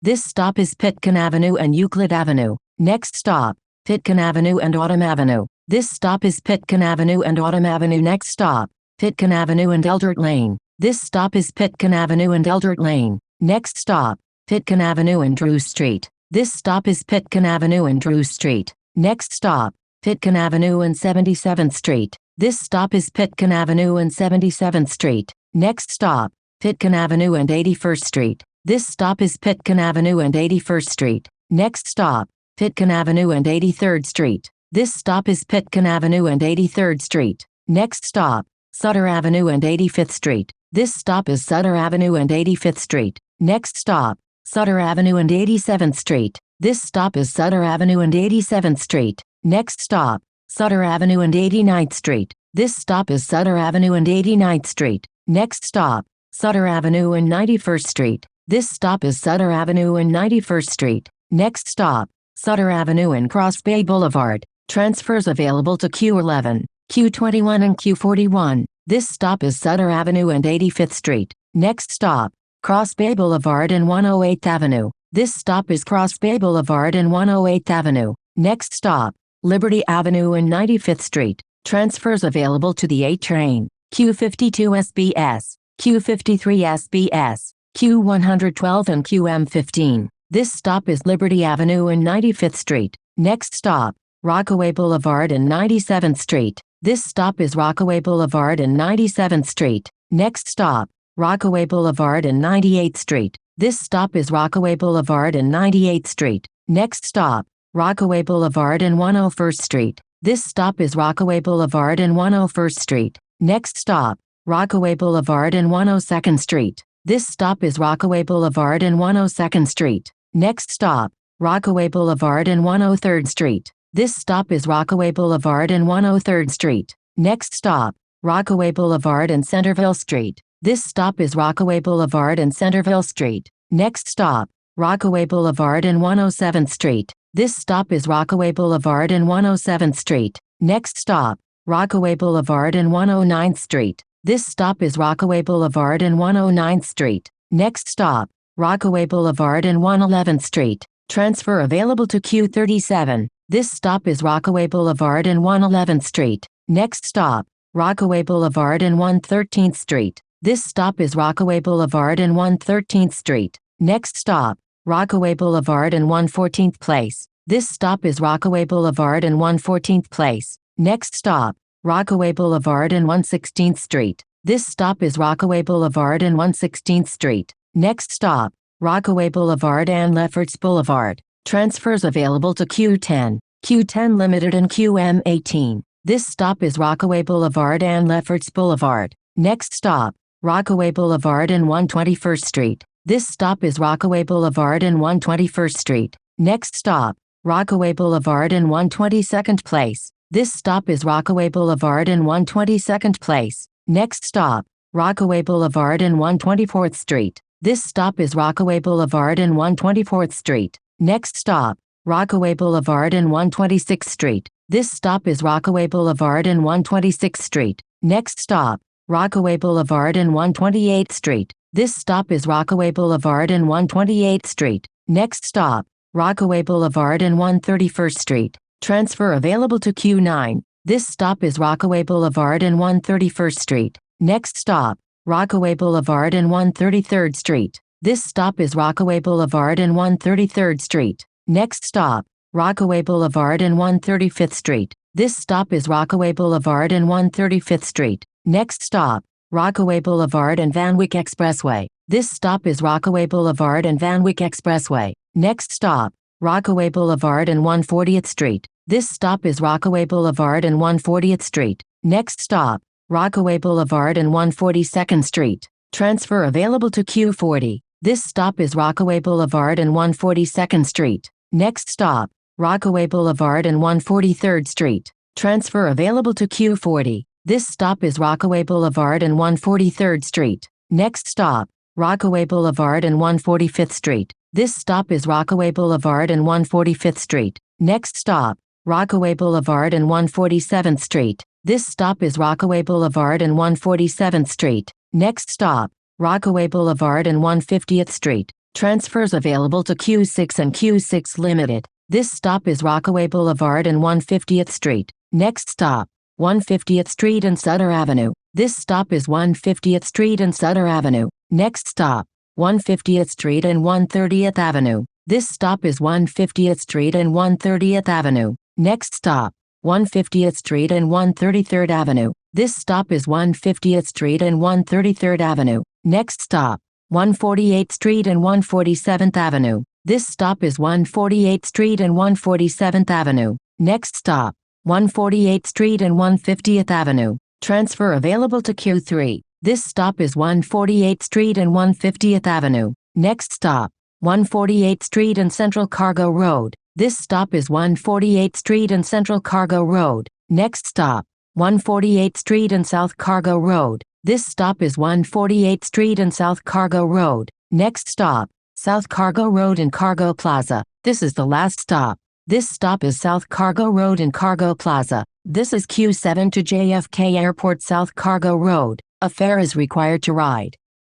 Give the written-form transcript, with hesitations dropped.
This stop is Pitkin Avenue and Euclid Avenue. Next stop, Pitkin Avenue and Autumn Avenue. This stop is Pitkin Avenue and Autumn Avenue. Next stop, Pitkin Avenue and Eldert Lane. This stop is Pitkin Avenue and Eldert Lane. Next stop, Pitkin Avenue and Drew Street. This stop is Pitkin Avenue and Drew Street. Next stop, Pitkin Avenue and 77th Street. This stop is Pitkin Avenue and 77th Street. Next stop, Pitkin Avenue and 81st Street. This stop is Pitkin Avenue and 81st Street. Next stop, Pitkin Avenue and 83rd Street. This stop is Pitkin Avenue and 83rd Street. Next stop, Sutter Avenue and 85th Street. This stop is Sutter Avenue and 85th Street. Next stop, Sutter Avenue and 87th Street. This stop is Sutter Avenue and 87th Street. Next stop, Sutter Avenue and 89th Street. This stop is Sutter Avenue and 89th Street. Next stop, Sutter Avenue and 91st Street. This stop is Sutter Avenue and 91st Street. Next stop, Sutter Avenue and Cross Bay Boulevard. Transfers available to Q11, Q21 and Q41. This stop is Sutter Avenue and 85th Street. Next stop, Cross Bay Boulevard and 108th Avenue. This stop is Cross Bay Boulevard and 108th Avenue. Next stop, Liberty Avenue and 95th Street. Transfers available to the A train, Q52 SBS, Q53 SBS, Q112 and QM15. This stop is Liberty Avenue and 95th Street. Next stop, Rockaway Boulevard and 97th Street. This stop is Rockaway Boulevard and 97th Street. Next stop, Rockaway Boulevard and 98th Street. This stop is Rockaway Boulevard and 98th Street. Next stop, Rockaway Boulevard and 101st Street. This stop is Rockaway Boulevard and 101st Street. Next stop, Rockaway Boulevard and 102nd Street. This stop is Rockaway Boulevard and 102nd Street. Next stop, Rockaway Boulevard and 103rd Street. This stop is Rockaway Boulevard and 103rd Street. Next stop, Rockaway Boulevard and Centerville Street. This stop is Rockaway Boulevard and Centerville Street. Next stop, Rockaway Boulevard and 107th Street. This stop is Rockaway Boulevard and 107th Street. Next stop, Rockaway Boulevard and 109th Street. This stop is Rockaway Boulevard and 109th Street. Next stop, Rockaway Boulevard and 111th Street. Transfer available to Q37. This stop is Rockaway Boulevard and 111th Street. Next stop, Rockaway Boulevard and 113th Street. This stop is Rockaway Boulevard and 113th Street. Next stop, Rockaway Boulevard and 114th Place. This stop is Rockaway Boulevard and 114th Place. Next stop, Rockaway Boulevard and 116th Street. This stop is Rockaway Boulevard and 116th Street. Next stop, Rockaway Boulevard and Lefferts Boulevard. Transfers available to Q10, Q10 Limited and QM18. This stop is Rockaway Boulevard and Lefferts Boulevard. Next stop, Rockaway Boulevard and 121st Street. This stop is Rockaway Boulevard and 121st Street. Next stop, Rockaway Boulevard and 122nd Place. This stop is Rockaway Boulevard and 122nd Place. Next stop, Rockaway Boulevard and 124th Street. This stop is Rockaway Boulevard and 124th Street. Next stop, Rockaway Boulevard and 126th Street. This stop is Rockaway Boulevard and 126th Street. Next stop, Rockaway Boulevard and 128th Street. This stop is Rockaway Boulevard and 128th Street. Next stop, Rockaway Boulevard and 131st Street. Transfer available to Q9. This stop is Rockaway Boulevard and 131st Street. Next stop, Rockaway Boulevard and 133rd Street. This stop is Rockaway Boulevard and 133rd Street. Next stop, Rockaway Boulevard and 135th Street. This stop is Rockaway Boulevard and 135th Street. Next stop, Rockaway Boulevard and Van Wyck Expressway. This stop is Rockaway Boulevard and Van Wyck Expressway. Next stop, Rockaway Boulevard and 140th Street. This stop is Rockaway Boulevard and 140th Street. Next stop, Rockaway Boulevard and 142nd Street. Transfer available to Q40. This stop is Rockaway Boulevard and 142nd Street. Next stop, Rockaway Boulevard and 143rd Street. Transfer available to Q40. This stop is Rockaway Boulevard and 143rd Street. Next stop, Rockaway Boulevard and 145th Street. This stop is Rockaway Boulevard and 145th Street. Next stop, Rockaway Boulevard and 147th Street. This stop is Rockaway Boulevard and 147th Street. Next stop, Rockaway Boulevard and 150th Street. Transfers available to Q6 and Q6 Limited. This stop is Rockaway Boulevard and 150th Street. Next stop, 150th Street and Sutter Avenue. This stop is 150th Street and Sutter Avenue. Next stop, 150th Street and 130th Avenue. This stop is 150th Street and 130th Avenue. Next stop, 150th Street and 133rd Avenue. This stop is 150th Street and 133rd Avenue. Next stop, 148th Street and 147th Avenue. This stop is 148th Street and 147th Avenue. Next stop, 148th Street and 150th Avenue. Transfer available to Q3. This stop is 148th Street and 150th Avenue. Next stop, 148th Street and Central Cargo Road. This stop is 148th Street and Central Cargo Road. Next stop, 148th Street and South Cargo Road. This stop is 148th Street and South Cargo Road. Next stop, South Cargo Road and Cargo Plaza. This is the last stop. This stop is South Cargo Road and Cargo Plaza. This is Q7 to JFK Airport South Cargo Road. A fare is required to ride.